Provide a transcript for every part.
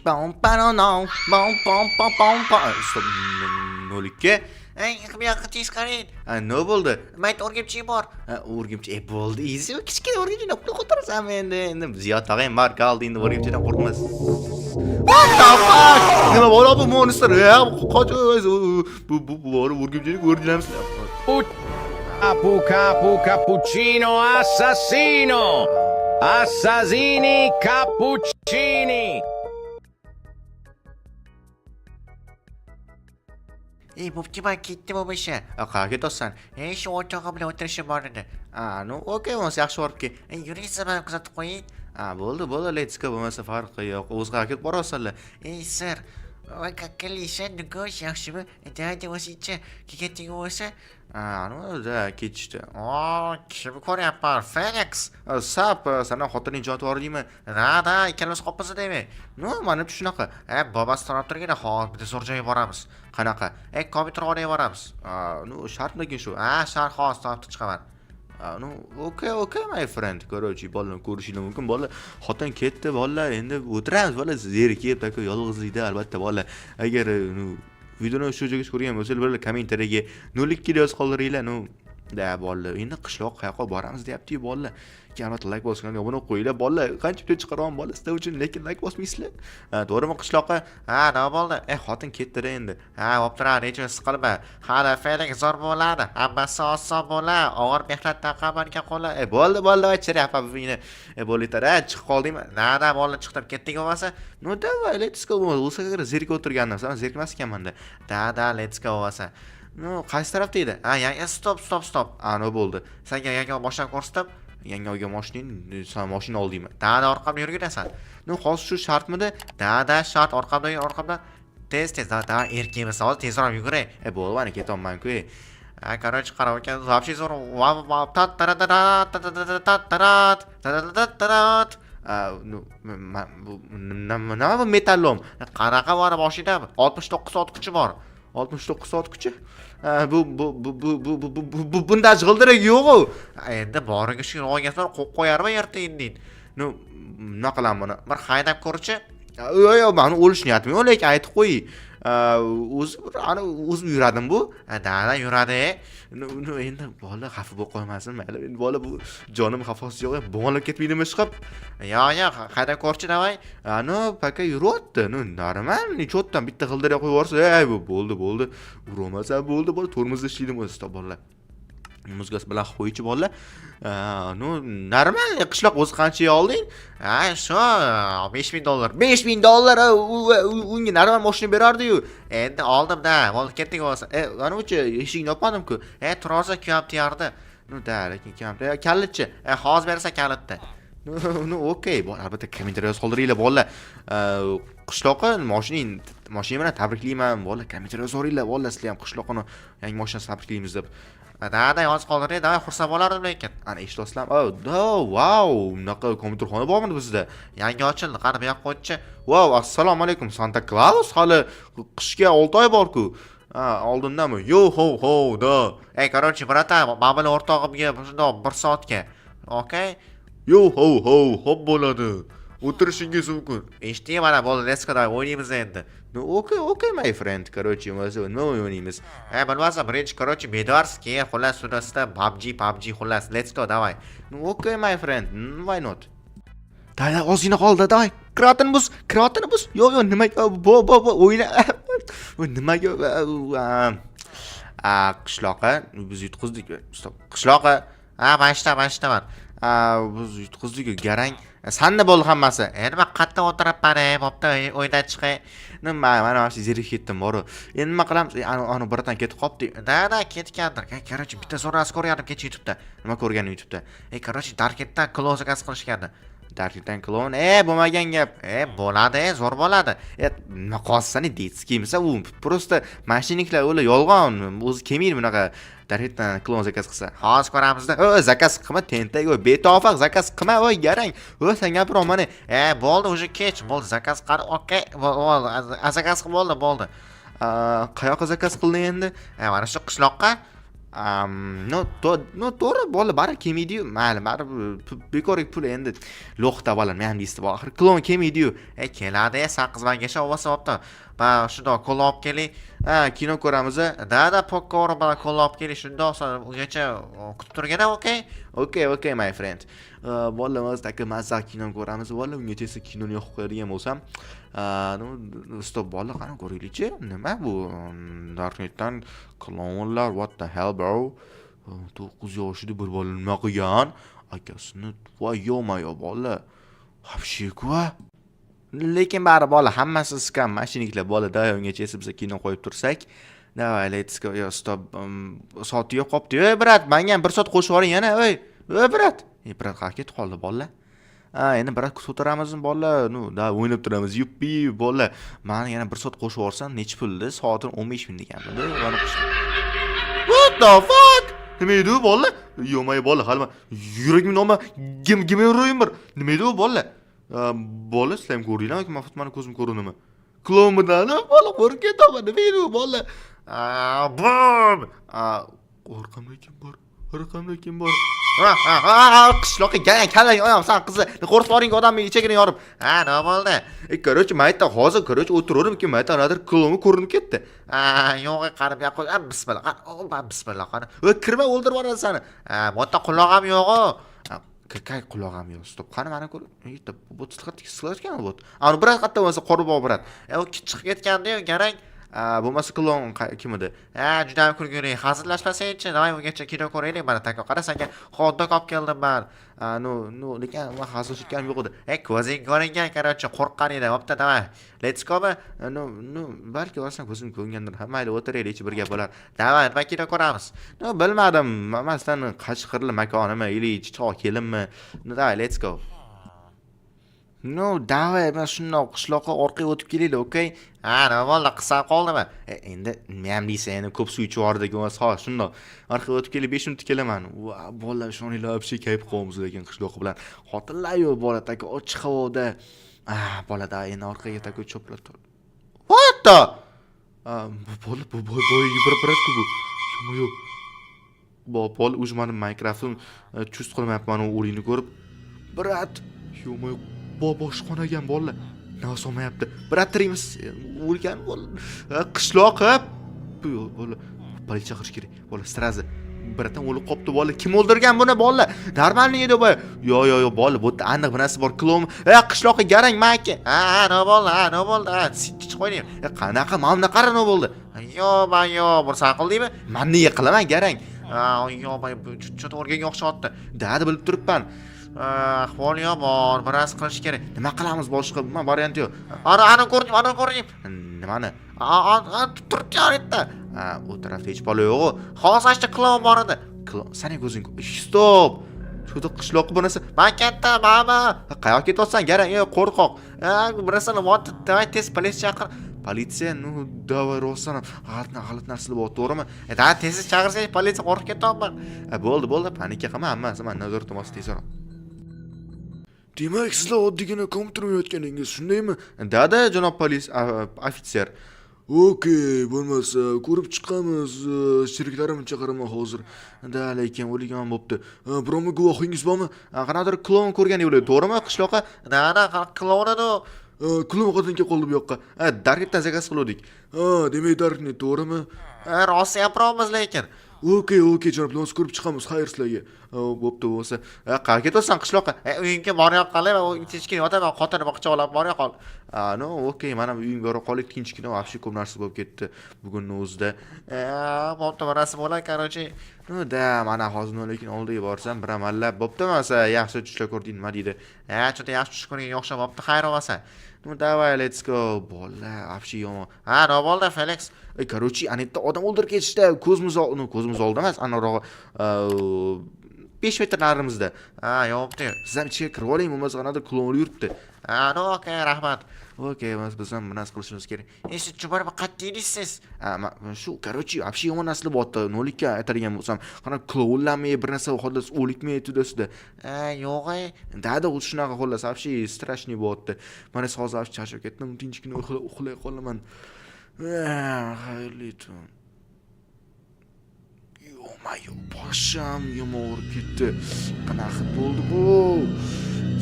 Bom, no, bom. Stop. Nolikka. Bu yoqqa tez qarang. Nima bo'ldi? Mayt o'rgimchi bor. O'rgimchi bo'ldi. Easy, kichkina o'rgimchini qo'yqo'tirasanmi endi Ziyod tog'ang marka oldi, endi o'rgimchidan qo'rqmas. What the fuck? Nima bo'la bu monster? Qoch, bu o'rgimchini ko'rdingizmi? Capu cappuccino assassino! Assassini cappuccini! Bo'pti, men ketdim o'bisha. Qayerga ketyapsan? Shu o'rtog'im bilan o'tirishim bor edi. No, okey, bo'lsa yaxshi borib kel. Yuraysan, men kuzatib qo'ying. Bo'ldi, let's go, bo'lmasa farqi yo'q. O'z qayerga ketib borasanlar? Sir. Voy, kakalishan, nugosh yaxshimi? Dada o'zicha ketgan bo'lsa, Da, ketishdi. kim ko'ryapman? Felix. Sap, sana xotining jonivor deyman. Nada, ikkalamiz qopmiz deymi? No, mana shunaqa. Bobasi tarab turganda, hozir bitta zo'r joyga boramiz. Qanaqa? Kompyuter xonasiga boramiz. No, shartmikin shu? Shart hozir topib chiqaman. No, okay, my friend. Короче, bolalarni ko'rishinglar mumkin. Bolalar xotin ketdi, bolalar endi o'tiramiz, bolalar zerikib, taka yolg'izlikda albatta bolalar. Agar videoni shu joyga ko'rgan bo'lsangiz, bolalar kommentariyaga 0.2 yozib qoldiringlar. Da bolalar, endi qishloq qayoqqa boramiz deyapti-yu bolalar. Albatta like bosganga obuna qo'yinglar. Bolalar qancha video chiqaraman bola sizlar uchun, lekin like bosmaysizlar. To'g'rimi qishloqqa? Nima bo'ldi? Xotin ketdi-da endi. Bo'ptirar, nechun siqilma. Hali Felix zo'r bo'ladi. Hammasi oson bo'ladi. Og'ir mehnatdan qamalgan qo'llar. Bo'ldi, chiryapman buvingni. Bo'laytar, chiqib qoldingmi? Nada, bola chiqib ketdik bo'lmasa. No, давай, let's go. O'saqaga zerikib o'tirgandim. Sen zerikmas ekanman-da. Da, let's go bo'lmasa. No, qaysi tarafda edi? Stop. Nima bo'ldi? Senga yangi mashina ko'rsatib, Yangi olgan sen mashina oldingmi? Da, orqamda yurginasan. No, hozir shu shartmidi? Da, shart orqamda. Tez, da, erkimiz hozir tezroq yuguray. Bo'ldi, mana ketyapman-ku. Короче, qarab ekan, вообще zo'r. Nima bu metallom? Qanaqa bor mashina? 69 soat kuchi bor. 69 soat kuchi? Bunda g'ildirak yo'q-ku. Endi boriga shu ro'yxatdan qo'yib qo'yarman erta-indin. No, nima qilaman buni? Bir haydab ko'rchi. Yo'q, meni o'lish niyatim yo'q, lekin aytib qo'y. O'zim yuradim bu. Da, yuradi. No, endi bola xafa bo'lib qolmasin, mayli. Endi bola bu jonim xafasi yo'q, bo'g'ilib ketmaydimi chiqib? Yo'q, haydab ko'rchi davay. No, paka yuryapti. No, normal, nechotdan bitta g'ildirak qo'yib yuborsa, bo'ldi. Urmasa bo'ldi, bola tormozda ishlaydimi o'zi bolalar. Muzgas bilan qo'ychi bolalar. No, normal, qishloq o'zi qanchaga olding? Shu $5000. $5000 unga normal mashina berardi-yu. Endi oldim-da, bo'ldi ketdik bo'lsa. Ana uchi eshikni yopmadim-ku. Turosa kuyab tiyardi. No, da, lekin kamda. Kalitchi. Hozir bersa kalitdi. No, okey. Albatta kommentariya qoldiringlar bolalar. Qishloqqa mashina bilan tabriklayman bolalar. Kommentariya so'ringlar bolalar, sizlar ham qishloqni yangi mashinasini tabriklaymiz deb. Da, yoz qoldiring, da, xursand bo'lardim lekin. Ana eshitlasizlar. Wow, bunaqa kompyuterxona bormi bizda? Yangi ochildi, qani bu yoqqa o'tchi. Wow, assalomu alaykum. Santa Claus hali qishga 6 oy bor-ku. Oldindami? Yo ho da. Короче, bratan, men bilan o'rtog'imga shundoq 1 soatga. Okay? Yo ho, xo'p bo'ladi. O'tirishingiz mumkin. Eshitding, mana bo'ldi, let's go, o'ynaymiz endi. No, okay, my friend. Короче, nima o'ynaymiz? Bilmasam, birinchi, короче, Bedwars'ga, xullas, sudasida PUBG, xullas, let's go, давай. No, okay, my friend. Why not? Da, ozgina qoldi, davay. Kiratini bus. Yo'q, nimaga o'yna. Nimaga qishloqqa biz yutqizdik. Stop. Qishloqqa. Mashtaman. Biz yutqizdik, garang. Sanda bo'ldi hammasi. Nima qattiq o'tiribman, bo'pti, o'ydan chiqay. Mana shu zerikib ketdim, bor-ku. Endi nima qilamiz? Ani birdan ketib qopdi. Da, ketgandir. Короче, bitta zo'rasi ko'rgandim kecha YouTube'da. Nima ko'rganing YouTube'da? Короче, Darketdan close gas qilishgandi. Darketdan klon, bo'lmagan gap. Bo'ladi, zo'r bo'ladi. Nima qolsani detskiyimsa, u prosta mashiniklar o'la yolg'on. O'zi kelmaydi bunaqa Darketdan klon zakaz qilsa. Hozir ko'ramizda. Zakaz qilma, tentak, betofiq zakaz qilma, garang. Sen gapirolmani. Bo'ldi, уже kech. Bo'ldi, zakaz qil. Okay, bo'ldi. Zakaz qil, bo'ldi. Qayoqqa zakaz qilding endi? Mana shu qishloqqa. to'g'ri bola bari kelmaydi-yu. Mayli, bari bekorga pul endi lo'qda bola, men ham deysiz, oxir klon kelmaydi-yu. Keladi, 8 minggacha olsa bo'pti. Va shundoq qo'l olib keling. Kino ko'ramiz. Da popcorn bilan qo'l olib keling, shundoq ungacha kutib turganda, okey? Okay, my friend. Bolamiz taka mazza kino ko'ramiz. Bola ungacha esa kinoni yoqib qo'yadigan bo'lsam, stop bola qani ko'raylik-chi. Nima bu? Darknetdan klonlar, what the hell, bro? 9 yoshida bir bola nima qilgan? Akasini voy yo-mayo bola. Hapshiku. Lekin bari bola hammasi skam, mashiniklar bola ungacha esa biz kino qo'yib tursak. Davay, let's go. Yo, stop. Soati yo'q qopti. Ey, brat, menga ham 1 soat qo'shib yuboring yana. Ey, brat. Brat qayerga ketib qoldi bola? Endi brat o'tiramizmi bola? Da o'ynab turamiz. Yuppi, bola. Meni yana 1 soat qo'shib yuborsam, necha pulda? Soatini 15 ming deganmidi. What the fuck? Nima edi u bola? Yo'may bola, halma. Yuragimni noma gim urayim bir. Nima edi u bola? Bola sizlar ko'rdinglarmi? Meni ko'zim ko'rundimi? Klonmidan bola qo'rqib ketaman. Nima edi u bola? Bum! Raqamda kim bor? Qishloqqa kallang oyam san qizi. Qo'rqib boring odamning ichagini yorib. Nima bo'ldi? Короче, mayta hozir o'tiraverim ki mayta nadir kloni ko'rinib ketdi. Yo'q, qarab yo'q. Bismillah. Bismillah qani. Kirma o'ldirib yuboradi seni. Bu yerda quloq ham yo'q-ku. Qay qulog'im yo'q. Stop. Qani mana ko'r. Yetib, bu silqatgan bu. Ani bir qatta bo'lsa qorib olib U chiqib ketganda-yu, garang. Bo'lmasa klon kim edi? Juda ham kulgili. Hazillashmasang-chi, nima bungacha kino ko'raylik. Mana taka qara, senga hotdog olib keldim men. Lekin men hazillashganim yo'q edi. Ko'zing ko'ringan, qarochi, qo'rqqan edi. Bo'pti, davay. Let's go ba. Balki o'zing ko'zim ko'ringandir. Mayli, o'tiraylik, bir gap bo'lar. Davay, nima kino ko'ramiz? Bilmadim. Masalan, Qashqirli makonimi, ilich, choq kelinmi? Davay, let's go. Davay, men shundoq qishloqqa orqaga o'tib kelaylik, okay? Nima bo'ldi? Qisqa qoldimi? Endi men ham deysan, endi ko'p suv ichib yubordik, shundoq. Orqaga o'tib kelib 5 minut kelaman. Bolalar shoninglar obshi kayf qolamiz lekin qishloq bilan. Xotinlar yo'q, bola taka ochiq havoda. Bolada endi orqaga taka cho'plab tur. What the? Bola bir-bir-ku bu. Yo'q. Bola o'zimni mikrofon chust qilmayapman o'ringni ko'rib. Brat, yo'q. Boshqonagan bola. Nafas olmayapti. Brattirimiz o'lgan bola. Qishloq bola. Politsiya chaqirish kerak. Bola strazi. Biratan o'lib qopti bola. Kim o'ldirgan buni bola? Normalniy edi bu. Yo'q, bola. Bu aniq bir narsa bor. Klon. Qishloqqa garang maka. Nima bo'ldi? Nima bo'ldi? Sinchib qo'ying. Qanaqa? Mana qara nima bo'ldi? Yo'q, bir saqildingmi? Men nega qilaman garang? Cho'ta o'rganga o'xshatdi. Dadi bilib turibman. Ahvol yomon, biroz qilish kerak. Nima qilamiz boshqa? Variant yo'q. Ana ko'ring. Nimani? Turibdi yerda. U tarafda hech bola yo'q. Hozircha klon bor edi. Sani ko'zing. Stop. Shu qishloqqa bu narsa. Men katta, mama. Qayoqqa ketyapsan? Garang, qo'rqoq. Bilasizmi, votib, davay tez politsiya chaqir. Politsiya, davay rostdan g'alati narsalar bor, to'g'rimi? Tez chaqirsangiz politsiya qo'rqib ketyapman. Bo'ldi, panika qilma, hammasi men nazorat qilmoqchi tezroq. Demak, sizlar oddiygina kompyuter o'ynayotganingiz, shundaymi? Dada, janob polis ofitser. Okay, bo'lmasa ko'rib chiqamiz. Sheriklarimni chaqiraman hozir. Lekin o'ligan bo'pti. Birovmi guvohingiz bormi? Qanaqadir klon ko'rgan o'yladi, to'g'rimi? Qishloqqa. Klonini. Klon qotdan kelib qoldi bu yoqqa. Darknetdan zakaz qildik. Demak, Darknet, to'g'rimi? Rosa gapiramiz lekin. Okay, janob, biz ko'rib chiqamiz. Xayr sizlarga. Bo'pti bo'lsa. Qayerga ketasan qishloqqa? Uyingga borib qolib, tinchgina yotaman, xotin boqcha olib borib qol. Okay, mana uyimga borib qolik, tinchgina, vobshe ko'p narsa bo'lib ketdi bugunning o'zida. Bo'pti, narsa bo'ladi, qarochi. Mana hozir lekin oldiga borsam, bir amallab bo'pti, masa yaxshi tushlar ko'rding, nima deydi? Cho'ta yaxshi tush ko'rgan o'xshab bo'pti, xayr bo'lsa. Davay, let's go. Bola, vobshe yomon. Nima bo'ldi, Felix? Qarochi, anetta odam o'ldirib ketishdi. Ko'zimiz oldida emas, anaroq 5 metr narimizda. Yo'qdi. Siz ham ichga kirib oling, bo'lmasa qanadir klonlar yuribdi. Okay, rahmat. Okay, biz ham buni qilishimiz kerak. Chubar qattiq deysiz. Shu, qarochi, vobshe yomon narsa bo'pti. Nolikka aytadigan bo'lsam, qanaqa klonlarmi, bir narsa xolos o'likmi tudasida. Yo'q. Dada, u shunaqa xolos, vobshe strashniy bo'pti. Mana hozir vobshe charchab ketdim, tinchgina uxlay qolaman. Xayrli tun. Yo, boshim yomon og'rib ketdi. Qanaqa bo'ldi bu?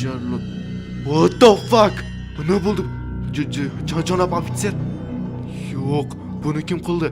Jarlot. What the fuck? Nima bo'ldi? Janob ofitser. Yo'q, buni kim qildi?